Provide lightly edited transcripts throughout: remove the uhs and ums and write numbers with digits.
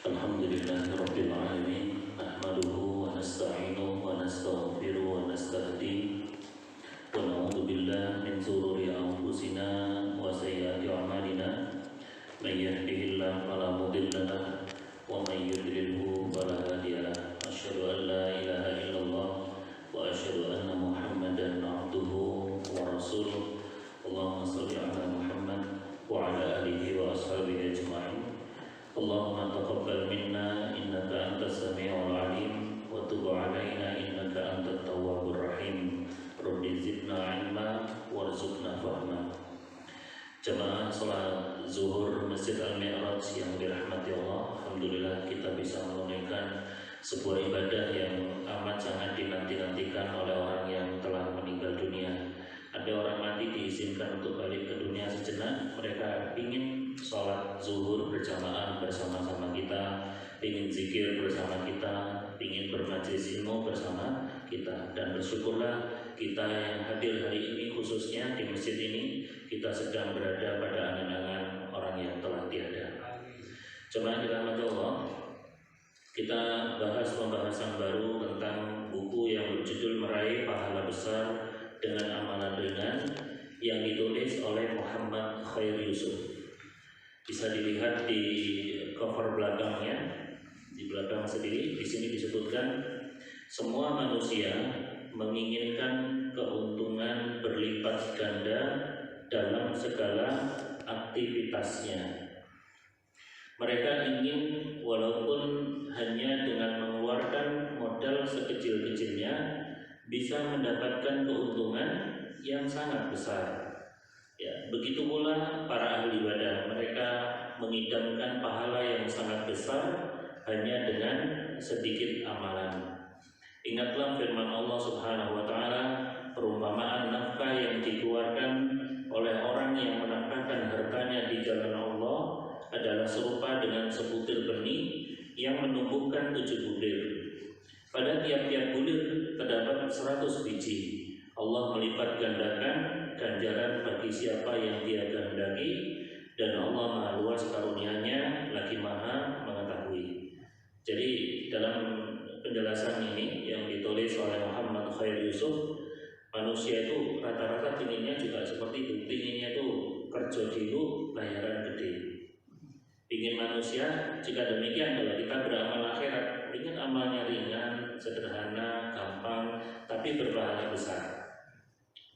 Alhamdulillahirabbil alamin, nahmaduhu wa nasta'inuhu wa nastaghfiruhu wa nastahdihi wa na'udzu billahi min shururi anfusina wa sayyiati a'malina. May yahdihillahu fala mudilla lahu wa may yudlilhu fala hadiya lahu. Asyhadu an la ilaha illallah wa asyhadu anna Muhammadan 'abduhu wa rasuluh. Allahumma shalli 'ala Muhammad wa 'ala alihi wa ashabihi ajma'in. Allahumma taqabbal minna innaka antas sami'ul 'alim wa tub 'alaina innaka antat tawwabur rahim. Rabbi zidna 'ilma warzuqna fahma. Jamaah salat zuhur Masjid Al-Mi'raj yang dirahmati Allah, alhamdulillah kita bisa menunaikan sebuah ibadah yang amat sangat dinanti-nantikan oleh orang yang telah meninggal dunia. Ada orang mati diizinkan untuk balik ke dunia sejenak, mereka ingin sholat zuhur berjamaah bersama-sama kita, ingin zikir bersama kita, ingin bermajlis ilmu bersama kita. Dan bersyukurlah kita yang hadir hari ini, khususnya di masjid ini, kita sedang berada pada angan-angan orang yang telah tiada. Jemaah dirahmati Allah, kita bahas pembahasan baru tentang buku yang berjudul Meraih Pahala Besar dengan Amalan Ringan yang ditulis oleh Muhammad Khair Yusuf. Bisa dilihat di cover belakangnya, di belakang sendiri. Di sini disebutkan semua manusia menginginkan keuntungan berlipat ganda dalam segala aktivitasnya. Mereka ingin walaupun hanya dengan mengeluarkan modal sekecil-kecilnya bisa mendapatkan keuntungan yang sangat besar. Ya, begitu pula para ahli ibadah, mereka mengidamkan pahala yang sangat besar hanya dengan sedikit amalan. Ingatlah firman Allah Subhanahu wa taala, perumpamaan nafkah yang dikeluarkan oleh orang yang menafkahkan hartanya di jalan Allah adalah serupa dengan sebutir benih yang menumbuhkan 7 bulir. Pada tiap-tiap bulir terdapat 100 biji. Allah melipat gandakan ganjaran bagi siapa yang Dia kehendaki, dan Allah Maha Luas karunia-Nya lagi Maha mengetahui. Jadi dalam penjelasan ini yang ditulis oleh Muhammad Khair Yusuf, manusia itu rata-rata pinginnya juga seperti itu. Pinginnya itu kerja dulu, bayaran gede. Ingin manusia, jika demikian kalau kita beramal akhirat, ingin amalnya ringan, sederhana, gampang, tapi berpahala besar.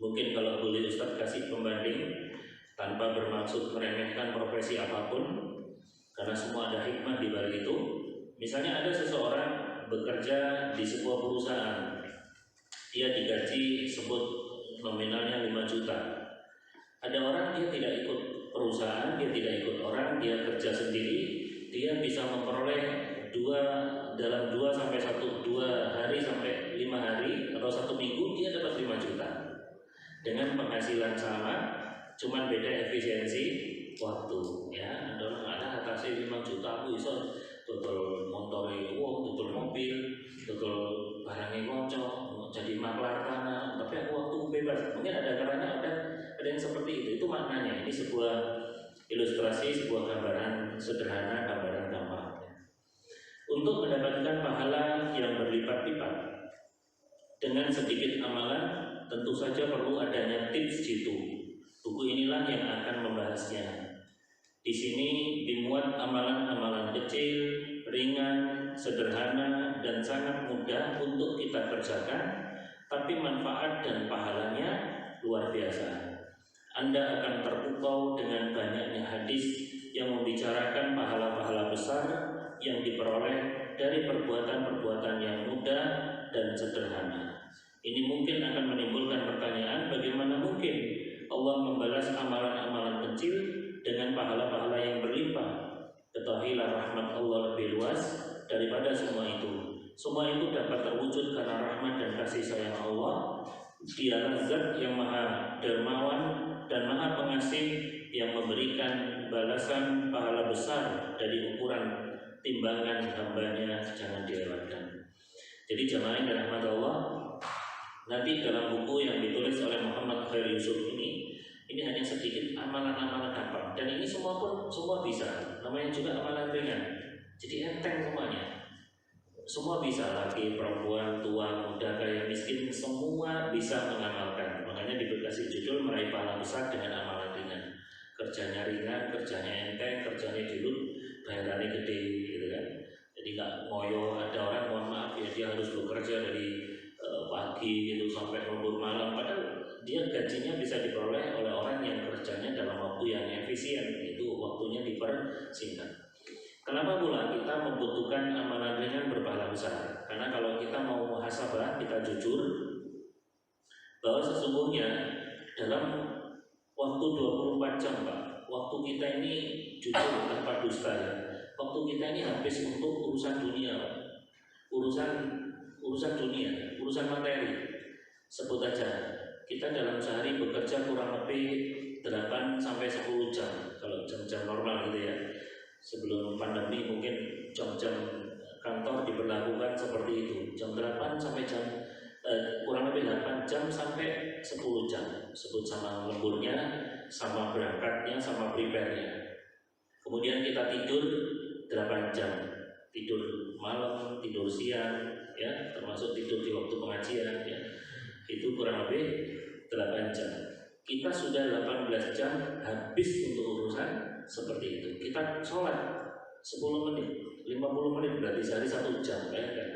Mungkin kalau boleh Ustaz kasih pembanding, tanpa bermaksud meremehkan profesi apapun, karena semua ada hikmah di balik itu. Misalnya ada seseorang bekerja di sebuah perusahaan, dia digaji sebut nominalnya 5 juta. Ada orang dia tidak ikut perusahaan, dia tidak ikut orang, dia kerja sendiri, dia bisa memperoleh dalam 2 hari sampai 5 hari atau 1 minggu dia dapat 5 juta dengan penghasilan sama, cuman beda efisiensi waktu. Ya, ada orang ada atasnya 5 juta aku bisa total motori uang, total mobil, total barangnya konco, jadi maklar tanah, tapi aku waktu bebas. Mungkin ada caranya, ada yang seperti itu. Itu maknanya. Ini sebuah ilustrasi, sebuah gambaran sederhana, gambaran gampang. Untuk mendapatkan pahala yang berlipat-lipat dengan sedikit amalan, tentu saja perlu adanya tips jitu. Buku inilah yang akan membahasnya. Di sini dimuat amalan-amalan kecil, ringan, sederhana, dan sangat mudah untuk kita kerjakan, tapi manfaat dan pahalanya luar biasa. Anda akan terpukau dengan banyaknya hadis yang membicarakan pahala-pahala besar yang diperoleh dari perbuatan-perbuatan yang mudah dan sederhana. Ini mungkin akan menimbulkan pertanyaan, bagaimana mungkin Allah membalas amalan-amalan kecil dengan pahala-pahala yang berlimpah? Ketahuilah rahmat Allah lebih luas daripada semua itu. Semua itu dapat terwujud karena rahmat dan kasih sayang Allah. Dialah Zat yang Maha Dermawan dan Maha Pengasih yang memberikan balasan pahala besar dari ukuran timbangan hambanya, jangan dilewatkan. Jadi jamaah yang dirahmati Allah, nanti dalam buku yang ditulis oleh Muhammad Khair Yusuf ini hanya sedikit amalan-amalan gampang, dan ini semua bisa, namanya juga amalan ringan. Jadi enteng semuanya. Semua bisa, laki, perempuan, tua, muda, kaya, miskin, semua bisa mengamalkan. Makanya dikasih judul meraih pahala besar dengan amalan ringan. Kerjanya ringan, kerjanya enteng, kerjanya dulu, bayarannya gede, gitu kan. Jadi nggak ngoyo. Ada orang, mohon maaf ya, dia harus bekerja dari pagi gitu sampai lembur malam. Padahal dia gajinya bisa diperoleh oleh orang yang kerjanya dalam waktu yang efisien, itu waktunya dipersingkat. Kenapa pula kita membutuhkan amalan ringan berpahala besar? Karena kalau kita mau muhasabah, kita jujur bahwa sesungguhnya dalam waktu 24 jam Pak, waktu kita ini jujur tanpa dusta ya, waktu kita ini habis untuk urusan dunia Pak. Urusan dunia, urusan materi. Sebut aja, kita dalam sehari bekerja kurang lebih 8 sampai 10 jam kalau jam-jam normal gitu ya. Sebelum pandemi mungkin jam-jam kantor diberlakukan seperti itu, jam 8 sampai kurang lebih 8 jam sampai 10 jam, sebut sama lemburnya, sama berangkatnya, sama prepare-nya. Kemudian kita tidur 8 jam, tidur malam, tidur siang, ya, termasuk tidur di waktu pengajian, ya, itu kurang lebih 8 jam. Kita sudah 18 jam habis untuk urusan seperti itu. Kita sholat 10 menit, 50 menit berarti sehari 1 jam, bayangkan.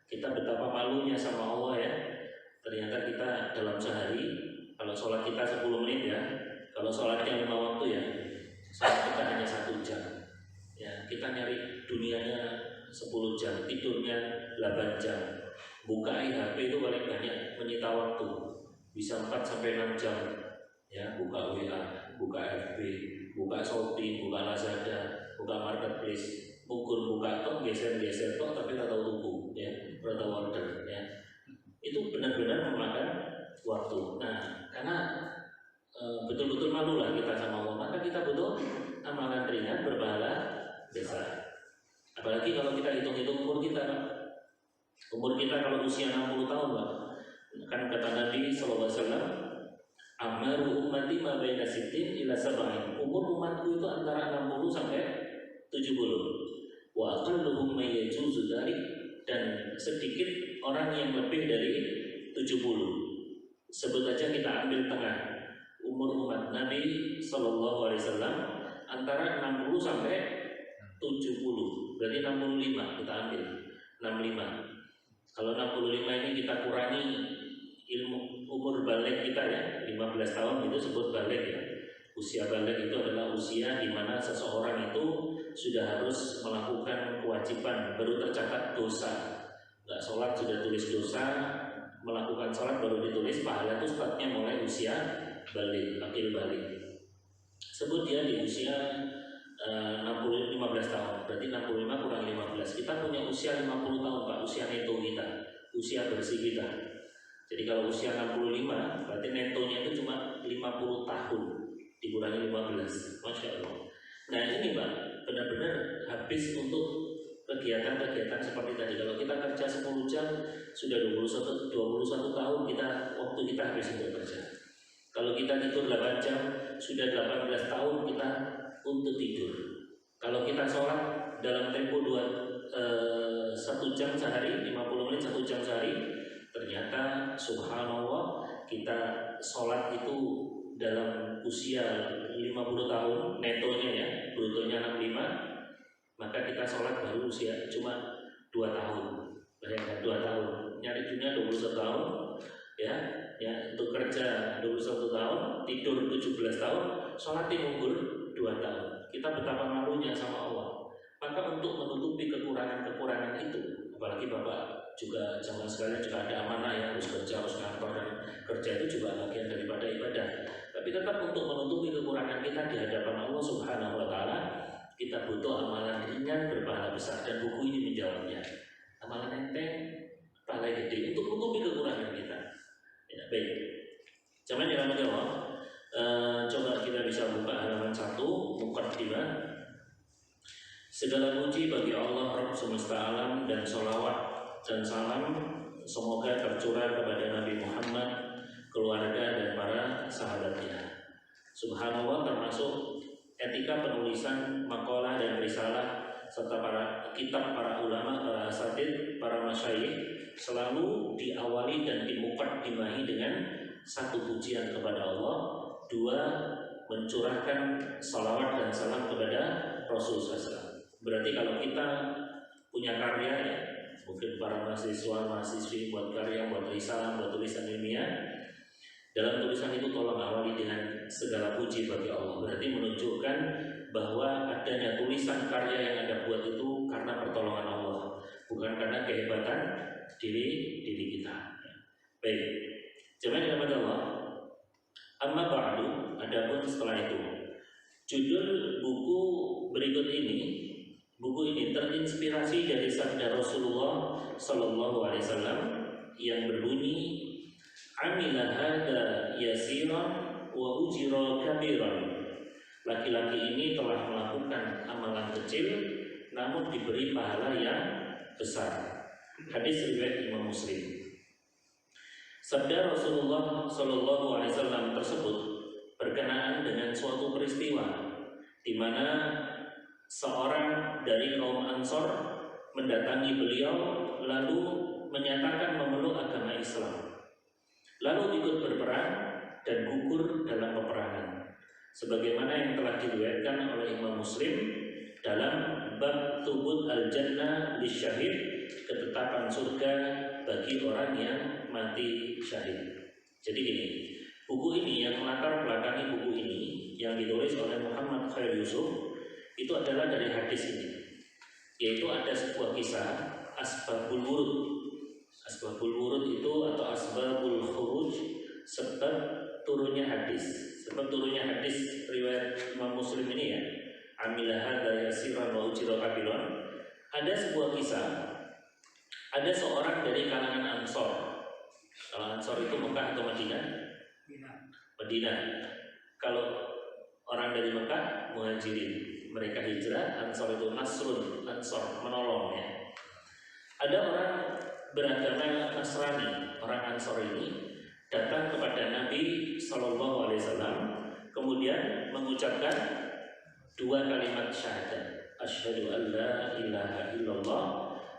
Kita betapa malunya sama Allah ya. Ternyata kita dalam sehari, kalau sholat kita 10 menit ya, kalau sholatnya 5 waktu ya, sholat kita hanya 1 jam. Ya, kita nyari dunianya 10 jam, tidurnya 8 jam. Buka HP itu paling banyak menyita waktu, bisa 4 sampai 6 jam. Ya, buka WA, buka FB, buka Shopee, buka Lazada, buka Marketplace, buka tok, geser tok, tapi tak tahu tuku, ya, tak tahu order, ya. Itu benar-benar memakan waktu. Nah, karena betul-betul malu lah kita sama Allah, maka kita butuh amalan ringan berpahala besar. Apalagi kalau kita hitung-hitung umur kita, Pak. Umur kita kalau usia 60 tahun, Pak. Kan kata Nabi SAW, Amaru ummati ma baina sittin ila sab'in. Umur umatku itu antara 60 sampai 70. Wa aqalluhum may yajuzu dzalik, dan sedikit orang yang lebih dari 70. Sebut aja kita ambil tengah. Umur umat Nabi sallallahu alaihi wasallam antara 60 sampai 70. Berarti 65 kita ambil. 65. Kalau 65 ini kita kurangi ilmu umur balik kita ya, 15 tahun itu sebut balik ya. Usia balik itu adalah usia di mana seseorang itu sudah harus melakukan kewajiban baru tercatat dosa. Nggak sholat sudah tulis dosa, melakukan sholat baru ditulis pahala, itu startnya mulai usia balik, akil balik. Sebut dia di usia 15 tahun, berarti 65 kurang 15. Kita punya usia 50 tahun Pak, usia neto kita, usia bersih kita. Jadi kalau usia 65, berarti netonya itu cuma 50 tahun dikurangi 15. Masya Allah. Nah ini Pak, benar-benar habis untuk kegiatan-kegiatan seperti tadi. Kalau kita kerja 10 jam, sudah 21 tahun waktu kita habis untuk kerja. Kalau kita tidur 8 jam, sudah 18 tahun kita untuk tidur. Kalau kita sholat dalam tempo 1 jam sehari, 50 menit 1 jam sehari, ternyata subhanallah kita sholat itu dalam usia 50 tahun netonya ya, brutonya 65, maka kita sholat baru usia cuma 2 tahun. Bayangkan 2 tahun, nyari dunia 21 tahun ya, untuk kerja 21 tahun, tidur 17 tahun, sholatnya umur 2 tahun. Kita betapa malunya sama Allah. Maka untuk menutupi kekurangan-kekurangan itu, apalagi Bapak juga zaman sekarang juga ada amanah yang harus kerja, harus kantor, dan kerja itu juga bagian daripada ibadah. Tapi tetap untuk menutupi kekurangan kita di hadapan Allah Subhanahu wa Ta'ala, kita butuh amalan ringan berpahala besar, dan buku ini menjawabnya. Amalan enteng, pahala gede untuk menutupi kekurangan kita. Ya, baik. Zaman dirahmati Allah. Coba kita bisa buka halaman 1, muqaddimah. Segala puji bagi Allah Rabb semesta alam, dan sholawat dan salam semoga tercurah kepada Nabi Muhammad, keluarga dan para sahabatnya. Subhanallah, termasuk etika penulisan makalah dan risalah serta para kitab para ulama, para asatidz, para masyayikh selalu diawali dan dimukaddimahi dengan satu pujian kepada Allah, dua mencurahkan salawat dan salam kepada Rasulullah SAW. Berarti kalau kita punya karya ya, mungkin para mahasiswa, mahasiswi buat karya, buat risalah, buat tulisan ilmiah, dalam tulisan itu tolong awali dengan segala puji bagi Allah. Berarti menunjukkan bahwa adanya tulisan karya yang Anda buat itu karena pertolongan Allah, bukan karena kehebatan diri kita. Baik, jemaah yang dirahmati Allah. Amma ba'du, adapun setelah itu, judul buku berikut ini, buku ini terinspirasi dari sabda Rasulullah Sallallahu Alaihi Wasallam yang berbunyi, Amila hada yasiran wa ujira kabiran. Laki-laki ini telah melakukan amalan kecil namun diberi pahala yang besar. Hadis riwayat Imam Muslim. Sabda Rasulullah Sallallahu Alaihi Wasallam tersebut berkenaan dengan suatu peristiwa di mana seorang dari kaum Ansor mendatangi beliau lalu menyatakan memeluk agama Islam, lalu ikut berperang dan gugur dalam peperangan, sebagaimana yang telah diriwayatkan oleh Imam Muslim dalam bab Thubut al-Jannah lisyahid, ketetapan surga bagi orang yang mati syahid. Jadi gini, buku ini yang melatar belakangi buku ini yang ditulis oleh Muhammad Khair Yusuf itu adalah dari hadis ini, yaitu ada sebuah kisah Asbabul Wurud. Asbabul Wurud itu atau Asbabul Khuruj, sebab turunnya hadis. Sebab turunnya hadis riwayat Imam Muslim ini ya, Amilah hadza yasiran wa ujira kabiran. Ada sebuah kisah, ada seorang dari kalangan Ansor. Kalau Ansor itu Mekah atau Madinah? Madinah. Kalau orang dari Mekah, Muhajirin, mereka hijrah. Ansor itu Nasrun, Ansor, menolong ya. Ada orang beragama Nasrani, orang Ansor ini datang kepada Nabi Sallallahu Alaihi Wasallam, kemudian mengucapkan dua kalimat syahadat, asyhadu an la ilaha illallah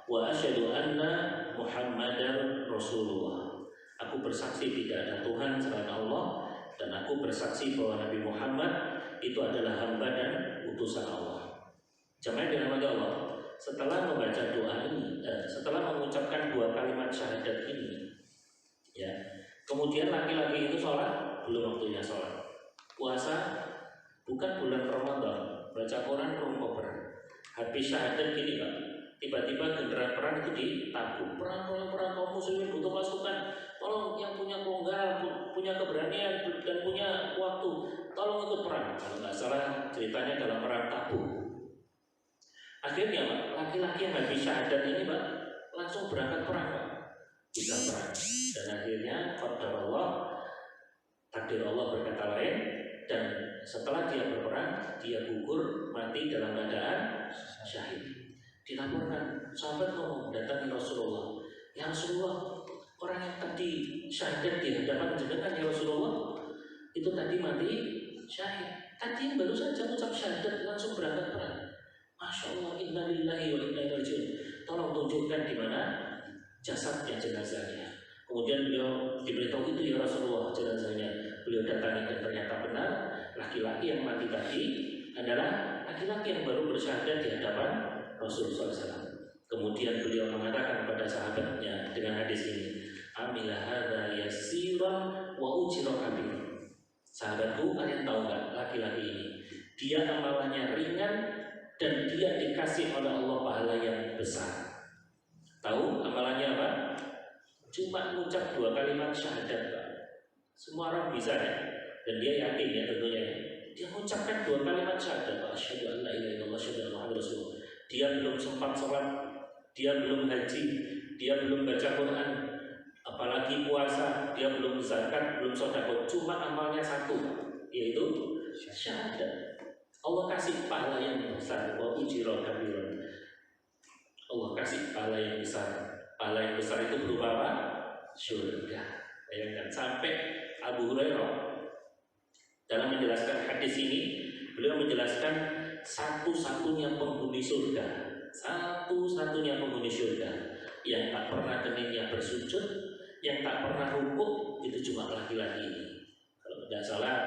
wa asyhadu anna Muhammadar Rasulullah. Aku bersaksi tidak ada Tuhan selain Allah, dan aku bersaksi bahwa Nabi Muhammad itu adalah hamba dan utusan Allah. Jemaah dirahmati Allah, setelah membaca doa ini, setelah mengucapkan dua kalimat syahadat ini, ya, kemudian laki-laki itu sholat, belum waktunya sholat. Puasa, bukan bulan Ramadan, baca Quran belum koper. Habis syahadat gini Pak, tiba-tiba genderang perang itu ditabuk. Perang kaum muslimin butuh pasukan. Tolong yang punya konggal, punya keberanian dan punya waktu, tolong ikut perang. Kalau nggak salah ceritanya dalam perang Tabuk. Akhirnya Pak, laki-laki yang habis syahadat ini Pak langsung berangkat perang Pak, bisa perang. Dan akhirnya takdir Allah berkata lain, dan setelah dia berperang, dia gugur mati dalam keadaan syahid. Dilaporkan, sahabat ngomong datangi Rasulullah, ya Rasulullah, orang yang tadi syahadat di hadapan jenengan ya Rasulullah, itu tadi mati syahid. Tadi baru saja ucap syahadat langsung berangkat perang. Masya Allah, inna lillahi wa inna ilaihi raji'un. Tolong tunjukkan di mana jasadnya, jenazahnya. Kemudian beliau diberitahu itu ya Rasulullah jenazahnya. Beliau datangi dan ternyata benar, laki-laki yang mati tadi adalah laki-laki yang baru bersyahadat di hadapan Rasulullah SAW. Kemudian beliau mengatakan kepada sahabatnya dengan hadis ini, Amilah hadza yasiran wa ujira kabir. Sahabatku, kalian tahu nggak laki-laki ini? Dia amalannya ringan dan dia dikasih oleh Allah pahala yang besar. Tahu amalannya apa? Cuma mengucap dua kalimat syahadat Pak. Semua orang bisa ya, dan dia yakin ya tentunya. Dia mengucapkan dua kalimat syahadat, asyhadu an la ilaha illallah, asyhadu anna Muhammadar Rasulullah. Dia belum sempat sholat, dia belum haji, dia belum baca Quran, apalagi puasa, dia belum zakat, belum sedekah. Cuma amalnya satu, yaitu syahadat. Allah kasih pahala yang besar, wa ujira kabiran. Allah kasih pahala yang besar. Pahala yang besar itu berupa apa? Surga. Bayangkan, sampai Abu Hurairah dalam menjelaskan hadis ini, beliau menjelaskan satu-satunya penghuni surga, satu-satunya penghuni surga yang tak pernah keningnya bersujud, yang tak pernah rukuk, itu cuma laki-laki ini. Kalau tidak salah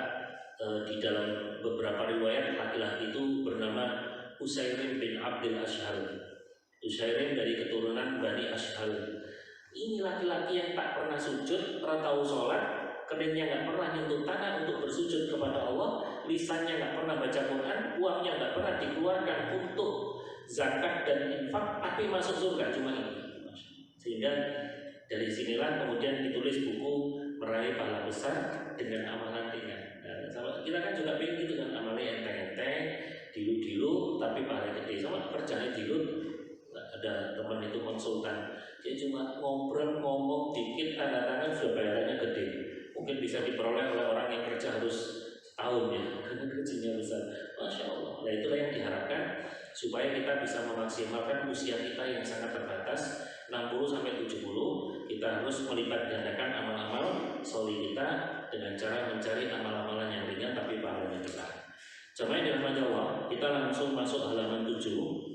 di dalam beberapa riwayat laki-laki itu bernama Usairim bin Abdul Ashhal. Usairim dari keturunan Bani Ashhal. Ini laki-laki yang tak pernah sujud, pernah tahu sholat, keningnya nggak pernah nyentuh tanah untuk bersujud kepada Allah, lisannya nggak pernah baca Quran, uangnya nggak pernah dikeluarkan untuk zakat dan infak, tapi masuk surga cuma ini. Sehingga dari sinilah kemudian ditulis buku Meraih Pahala Besar dengan amalan ringan. Nah, kita kan juga pengen gitu kan, amalnya enteng-enteng, dilu-dilu, tapi pahala gede. Sama kerjanya dilu. Ada teman itu konsultan, dia cuma ngobrol ngomong dikit, tanda tangan sudah bayarannya gede. Mungkin bisa diperoleh oleh orang yang kerja harus setahun ya, karena gajinya besar. Masya Allah. Nah itulah yang diharapkan supaya kita bisa memaksimalkan usia kita yang sangat terbatas 60-70. Kita harus melipat gandakan amal-amal soli kita dengan cara mencari amal-amalan yang ringan tapi pahalanya besar. Coba yang dirahmati Allah, kita langsung masuk halaman 7.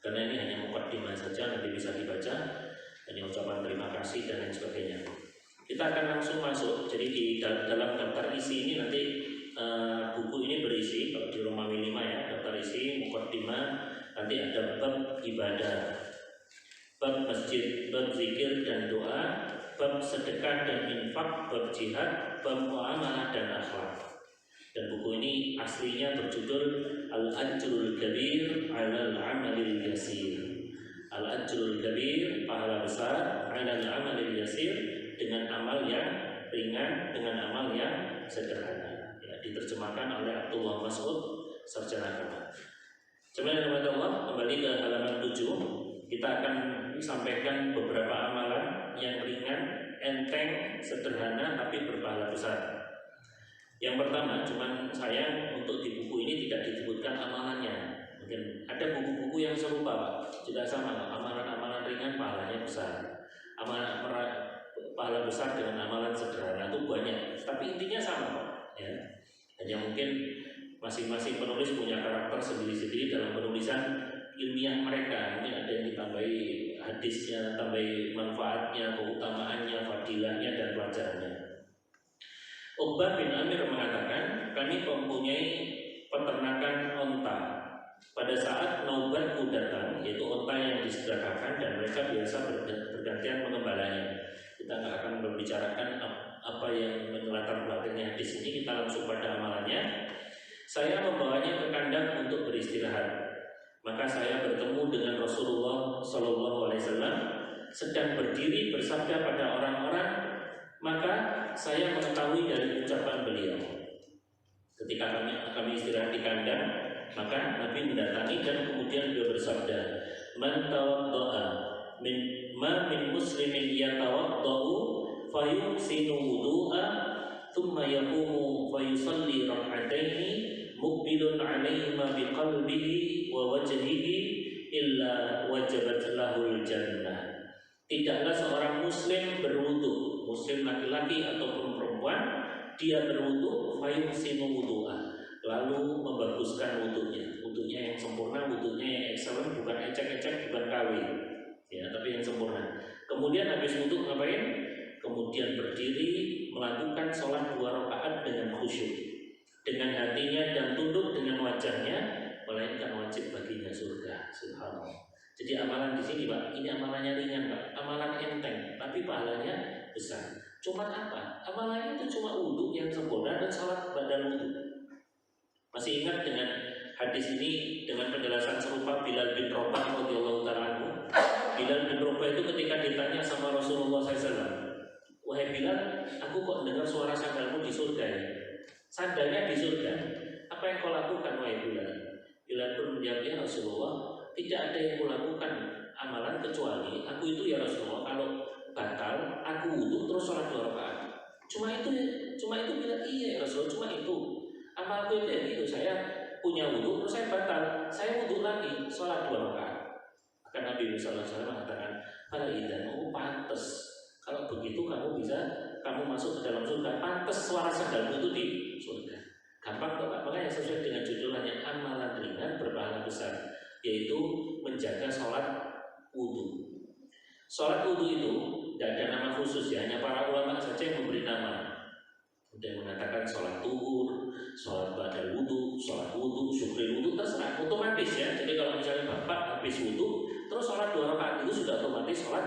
Karena ini hanya mukaddimah saja, nanti bisa dibaca, hanya ucapan terima kasih dan lain sebagainya. Kita akan langsung masuk. Jadi di dalam daftar isi ini nanti buku ini berisi, kalau di Romawi 5 ya, daftar isi mukaddimah, nanti ada bab ibadah, bab masjid, bab zikir dan doa, bab sedekah dan infak, bab jihad, bab muamalah dan akhlak. Dan buku ini aslinya berjudul Al-Ajrul Kabir 'alal 'amalil yasir. Al-Ajrul Kabir, pahala besar, 'alal 'amalil yasir, dengan amal yang ringan, dengan amal yang sederhana. Ya, diterjemahkan oleh Abdullah Mas'ud, sarjana agama. Sebenarnya Allah, kembali ke halaman 7, kita akan sampaikan beberapa amalan yang ringan, enteng, sederhana, tapi berpahala besar. Yang pertama, cuman sayang untuk di buku ini tidak disebutkan amalannya. Mungkin ada buku-buku yang serupa, Pak, juga sama, amalan-amalan ringan pahalanya besar, amalan pahala besar dengan amalan sederhana itu banyak, tapi intinya sama, Pak. Ya. Hanya mungkin masing-masing penulis punya karakter sendiri-sendiri dalam penulisan ilmiah mereka. Ini ada yang ditambahi hadisnya, tambahi manfaatnya, keutamaannya, fadilahnya, dan pelajarannya. Uqbah bin Amir mengatakan, kami mempunyai peternakan onta. Pada saat naubatku datang, yaitu onta yang disedekahkan, dan mereka biasa bergantian mengembalanya. Kita nggak akan membicarakan apa yang melatar belakangnya hadis ini, kita langsung pada amalannya. Saya membawanya ke kandang untuk beristirahat. Maka saya bertemu dengan Rasulullah SAW sedang berdiri bersabda pada orang-orang. Maka saya mengetahui dari ucapan beliau. Ketika kami istirahat di kandang, maka Nabi mendatangi dan kemudian beliau bersabda, "Man tawadda'a min muslimin yatawadda'u fayuhsinu wudu'a thumma yaqumu fayusalli rak'ataini muqbilun 'alaihima biqalbihi wa wajhihi illa wajabat lahul jannah." Tidaklah seorang muslim berwudu, muslim laki-laki ataupun perempuan, dia berwudu, fayuhsinu wudu'a, lalu membaguskan wudunya yang sempurna, wudunya yang excellent, bukan ecek-ecek, bukan KW, ya, tapi yang sempurna. Kemudian habis wudu ngapain? Kemudian berdiri melakukan sholat 2 rakaat dengan khusyuk, dengan hatinya dan tunduk dengan wajahnya, melainkan wajib baginya surga. Subhanallah. Jadi amalan di sini, Pak, ini amalannya ringan, Pak, amalan enteng, tapi pahalanya besar. Cuma apa? Amalannya itu cuma wudhu yang sempurna dan salat badan wudhu. Masih ingat dengan hadis ini dengan penjelasan serupa Bilal bin Rabah radhiyallahu ta'ala anhu. Bilal bin Rabah itu ketika ditanya sama Rasulullah SAW, "Wahai Bilal, aku kok dengar suara sandalmu di surga ya? Sandalnya di surga. Apa yang kau lakukan, wahai Bilal?" Bilal pun menjawab, "Ya Rasulullah, tidak ada yang kulakukan amalan kecuali aku itu ya Rasulullah, kalau batal aku wudhu terus sholat 2 rakaat. Cuma itu Bilal, iya ya Rasulullah, cuma itu. Amalku itu ya gitu, saya punya wudhu terus saya batal, saya wudhu lagi sholat 2 rakaat. Maka Nabi Muhammad SAW mengatakan, "Pada idan, pantes kalau begitu kamu masuk ke dalam surga, pantes suara sandalmu itu di surga." Gampang kok, Pak. Makanya sesuai dengan judulnya amalan ringan berpahala besar, yaitu menjaga sholat wudhu. Sholat wudhu itu tidak ada nama khusus ya, hanya para ulama saja yang memberi nama. Ada mengatakan sholat tuhur, sholat badal wudhu, sholat wudhu, syukri wudhu, terserah, otomatis ya. Jadi kalau misalnya bapak habis wudhu, terus sholat 2 rakaat itu sudah otomatis sholat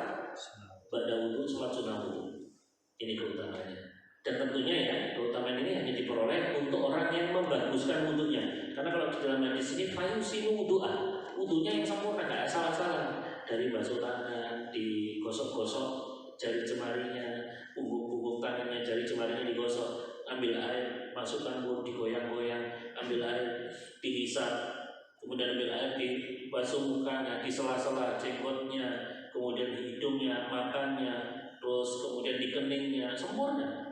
badal wudhu, sholat sunnah wudhu. Ini keutamaannya. Dan tentunya ya, keutamaan ini hanya diperoleh untuk orang yang membaguskan wudhunya. Karena kalau di dalam hadis ini fayusinu wudhu'ah, wudhunya yang sempurna, nggak salah-salah. Dari basuh tangan, digosok-gosok jari jemarinya, punggung tangannya, jari jemarinya digosok, ambil air, masukkan mulut, digoyang-goyang, ambil air, dihisap, kemudian ambil air, dibasuh mukanya, di sela-sela jenggotnya, kemudian di hidungnya, matanya, terus kemudian di keningnya, sempurna.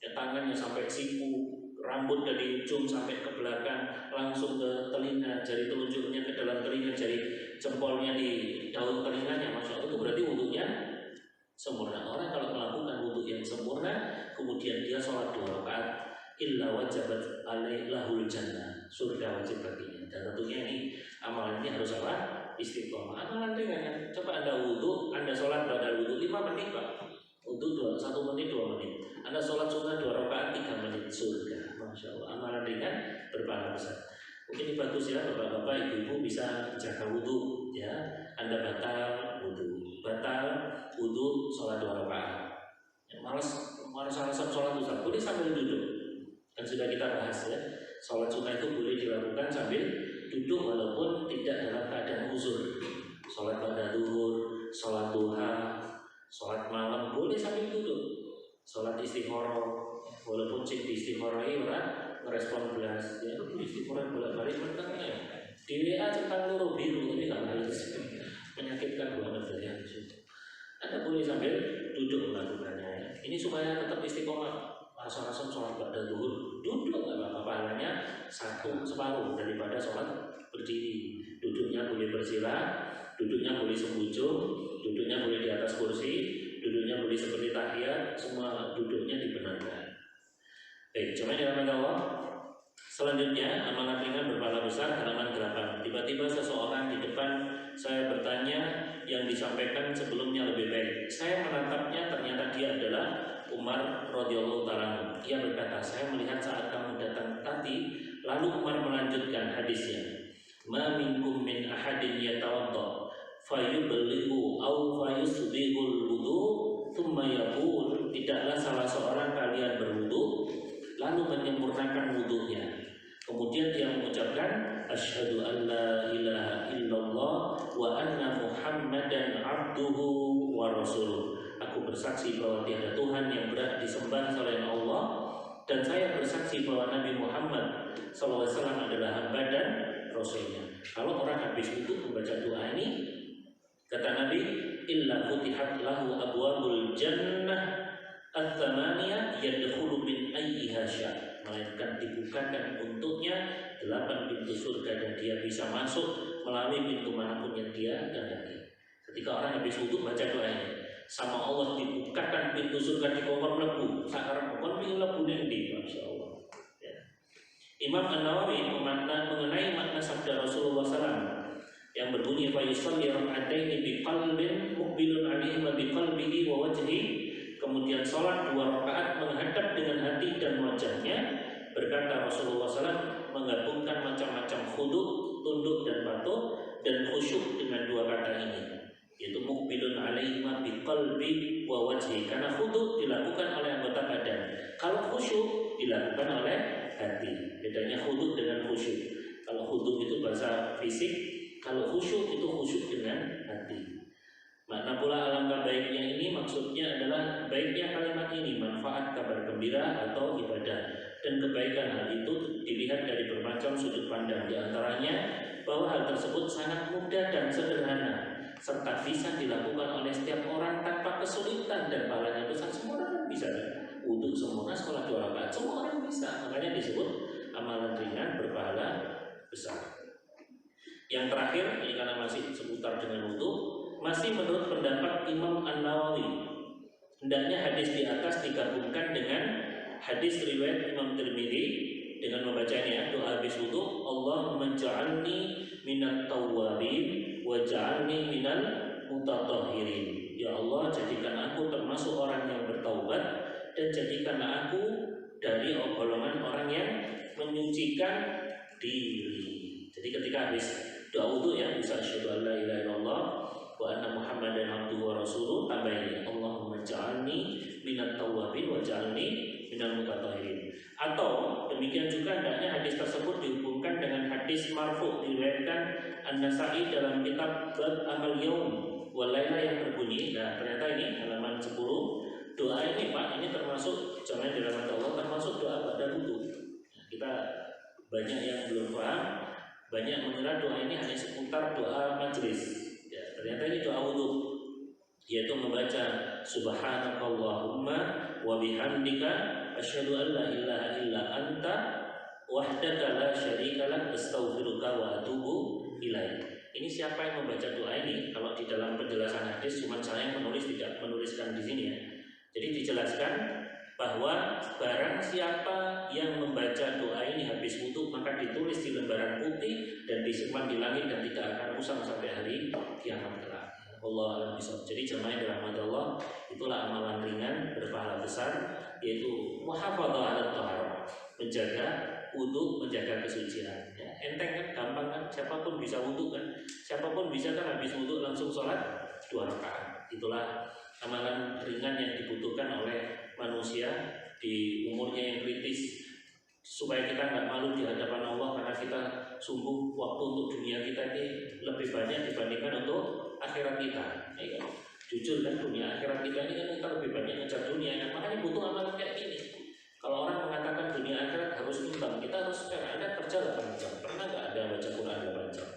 Ya, tangannya sampai siku, rambut dari ujung sampai ke belakang, langsung ke telinga, jari telunjuknya ke dalam telinga, jari jempolnya di daun telinganya, masya Allah, itu berarti wudhunya sempurna. Orang kalau melakukan wudhu yang sempurna, kemudian dia sholat 2 rakaat, illa wajabat alaihul jannah, surga wajib baginya. Dan tentunya ini amalan ini harus apa? Istiqomah. Amalan ringan. Coba Anda wudhu, Anda sholat badal wudhu 5 menit Pak. Wudhu 1 menit, 2 menit. Anda sholat sunnah 2 rakaat 3 menit, surga. Masya Allah. Amalan ringan berpahala besar. Mungkin ini bagus ya bapak-bapak, ibu-ibu bisa jaga wudhu ya. Anda batal wudhu sholat 2 rakaat. Ya, malas alasan sholat Ustaz, boleh sambil duduk. Kan sudah kita bahas ya. Sholat sunnah itu boleh dilakukan sambil duduk walaupun tidak dalam keadaan uzur. Sholat pada zuhur, sholat duha, sholat malam boleh sambil duduk. Sholat istikharah, walaupun cek di istikharah orang merespon belas, ya istikharah bolak-balik ya. Di WA centang loro biru ini nggak harus menyakitkan banget ya. Anda boleh sambil duduk melakukannya. Ini supaya tetap istiqomah. Asal-asal sholat pada zuhur duduk nggak apa-apa, pahalanya separuh daripada sholat berdiri. Duduknya boleh bersila, duduknya boleh sembujung, duduknya boleh di atas kursi, duduknya boleh seperti tahiyat, semua duduknya dibenarkan. Baik, coba dirahmati Allah. Selanjutnya, amalan ringan berpahala besar, halaman 8. Tiba-tiba seseorang di depan saya bertanya, yang disampaikan sebelumnya lebih baik. Saya menatapnya, ternyata dia adalah Umar radhiyallahu ta'ala. Ia berkata, saya melihat saat kamu datang tadi. Lalu Umar melanjutkan hadisnya. Ma minkum min ahadin yatawadda fayuballighu aw fayusbihul wudu thumma yaqul, tidaklah salah seorang kalian berwudu lalu menyempurnakan wudunya, kemudian dia mengucapkan asyhadu an la ilaha illallah wa anna muhammadan abduhu wa rasuluh. Aku bersaksi bahwa tiada Tuhan yang berhak disembah selain Allah, dan saya bersaksi bahwa Nabi Muhammad SAW adalah hamba dan Rasulnya. Kalau orang habis itu membaca doa ini, kata Nabi, illa futihat lahu abwabul jannah at-thamaniyah yadkhulu min ayyiha sya', melainkan dibukakan untuknya 8 pintu surga dan dia bisa masuk melalui pintu manapun yang dia kehendaki. Ketika orang habis wudu baca doa ini, sama Allah dibukakan pintu surga di kongkon mlebu. Sakarep kongkon pintu mlebu ndi, masyaallah. Ya. Imam An-Nawawi mengenai makna sabda Rasulullah SAW yang berbunyi fa yusalli rak'ataini biqalbin muqbilun 'alaihi wa biqalbihi wa wajhihi, kemudian sholat 2 rakaat menghadap dengan hati dan wajahnya. Berkata Rasulullah SAW, menggabungkan macam-macam khudu', tunduk dan patuh, dan khusyuk dengan 2 kata ini, yaitu muqbilun 'alaihi wa biqalbi wa wajhi. Karena khudu' dilakukan oleh anggota badan, kalau khusyuk dilakukan oleh hati. Bedanya khudu' dengan khusyuk. Kalau khudu' itu bahasa fisik, kalau khusyuk itu khusyuk dengan hati. Makna pula alangkah baiknya ini, maksudnya adalah baiknya kalimat ini, manfaat kabar gembira atau ibadah. Dan kebaikan hal itu dilihat dari bermacam sudut pandang. Di antaranya bahwa hal tersebut sangat mudah dan sederhana, serta bisa dilakukan oleh setiap orang tanpa kesulitan dan pahalanya besar. Semua orang bisa wudhu sempurna, sekolah 2 rakaat, semua orang bisa. Makanya disebut amalan ringan berpahala besar. Yang terakhir, ini karena masih seputar dengan wudhu, masih menurut pendapat Imam An-Nawawi, hendaknya hadis di atas digabungkan dengan hadis riwayat Imam Tirmidzi dengan membaca ini ya, doa habis wudu, Allahumma ja'alni minat tawwabin wa ja'alni minal mutatahhirin. Ya Allah, jadikan aku termasuk orang yang bertaubat dan jadikanlah aku dari golongan orang yang menyucikan diri. Jadi ketika habis doa wudu ya, bisa asyhadu an la ilaha illallah wa anna muhammadan abduhu wa rasuluh, tambahin Allahumma ja'alni minat tawwabin wa ja'alni minal mutatahhirin. Atau demikian juga hendaknya hadis tersebut dihubungkan dengan hadis marfu diriwayatkan An-Nasa'i dalam kitab Bab Amal Yaum wal Laila yang berbunyi. Nah, ternyata ini halaman 10. Doa ini Pak, ini termasuk jamaah dirahmati Allah, termasuk doa pada wudu. Nah, kita banyak yang belum paham, banyak mengira doa ini hanya seputar doa majelis. Ya, ternyata ini doa wudu, yaitu membaca subhanakallahumma wa bihamdika asyhadu an la ilaha illa anta wahdaka la syarika lak astaghfiruka wa atubu ilaik. Ini siapa yang membaca doa ini? Kalau di dalam penjelasan hadis cuma saya yang menulis, tidak menuliskan di sini ya. Jadi dijelaskan bahwa barang siapa yang membaca doa ini habis wudu maka ditulis di lembaran putih dan disimpan di langit dan tidak akan usang sampai hari kiamat kelak. Allah alam bisawab. Jadi jemaah dirahmati Allah, itulah amalan ringan berpahala besar, yaitu muhafadzah ala thaharah, menjaga wudu, menjaga kesucian. Ya, enteng kan, gampang kan, siapapun bisa wudu kan, siapapun bisa kan habis wudu langsung sholat 2 rakaat. Itulah amalan ringan yang dibutuhkan oleh manusia di umurnya yang kritis, supaya kita nggak malu di hadapan Allah karena kita sungguh waktu untuk dunia kita ini lebih banyak dibandingkan untuk akhirat kita. Ya, kan? Jujur kan, dunia akhirat kita ini kan kita lebih banyak ngejar dunia kan? Makanya butuh amalan kayak gini. Kalau orang mengatakan dunia akhirat harus imbang, kita harus Anda kerja 8 jam. Pernah nggak ada baca Quran 8 jam?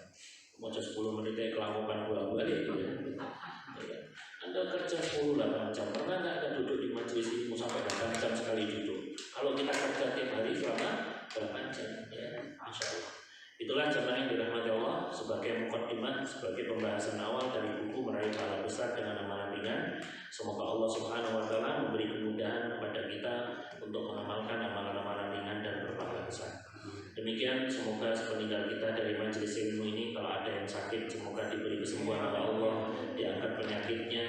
Mau 10 menit kelamukan bolak-balik gitu ya. Anda kerja 8 jam, pernah nggak ada duduk di majelis ilmu sampai 8 jam sekali duduk? Kalau kita kerja tiap hari selama 8 jam, ya, Masya Allah. Itulah jamaah yang dirahmati Allah, sebagai mukaddimah, sebagai pembahasan awal dari buku Meraih Pahala Besar dengan Amalan Ringan. Semoga Allah Subhanahu Wa Taala memberi kemudahan kepada kita untuk mengamalkan amalan-amalan ringan dan berpahala besar. Demikian, semoga sepeninggal kita dari majelis ilmu ini, kalau ada yang sakit semoga diberi kesembuhan oleh Allah, diangkat penyakitnya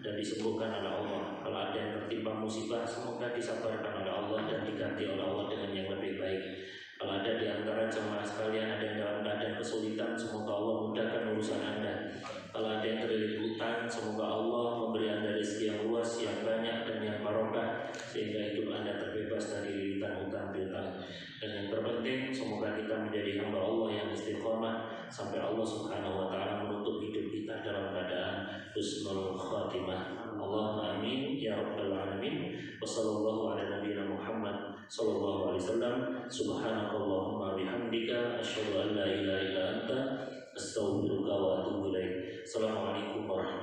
dan disembuhkan oleh Allah. Kalau ada yang tertimpa musibah semoga disabarkan oleh Allah dan diganti oleh Allah dengan yang lebih baik. Kalau ada di antara jemaah sekalian ada yang dalam keadaan kesulitan, semoga Allah mudahkan urusan Anda. Kalau ada yang terlilit hutang, semoga Allah memberi Anda rezeki yang luas, yang banyak dan yang barokah, sehingga hidup Anda terbebas dari lilitan hutang piutang. Dan yang terpenting, semoga kita menjadi hamba Allah yang istiqomah sampai Allah Subhanahu Wa Taala menutup hidup kita dalam keadaan husnul khatimah. Allahumma amin ya rabbal alamin. Wassallallahu ala nabiyina Muhammad sallallahu alaihi wasallam. Subhanakallahumma bihamdika asyhadu an la ilaha illa anta astaghfiruka wa atubu ilaik. Assalamualaikum warahmatullahi wabarakatuh.